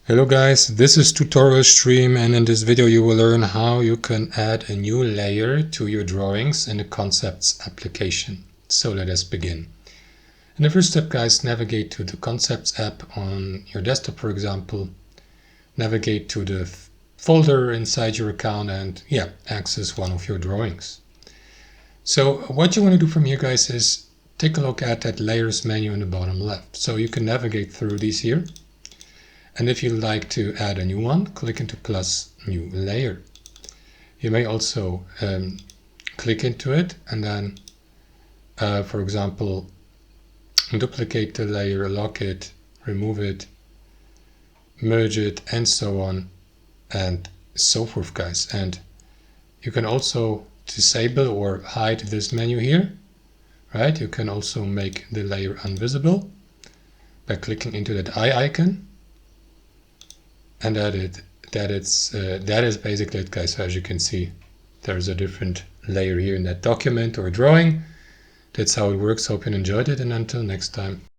Hello guys, this is tutorial stream, and in this video you will learn how you can add a new layer to your drawings in the Concepts application. So let us begin. In the first step, guys, navigate to the Concepts app on your desktop, for example. Navigate to the folder inside your account and access one of your drawings. So what you want to do from here, guys, is take a look at that layers menu in the bottom left. So you can navigate through these here. And if you'd like to add a new one, click into plus new layer. You may also click into it and then, for example, duplicate the layer, lock it, remove it, merge it, and so on and so forth, guys. And you can also disable or hide this menu here, right? You can also make the layer invisible by clicking into that eye icon. And that is basically it, guys. So as you can see, there's a different layer here in that document or drawing. That's how it works. Hope you enjoyed it, and until next time.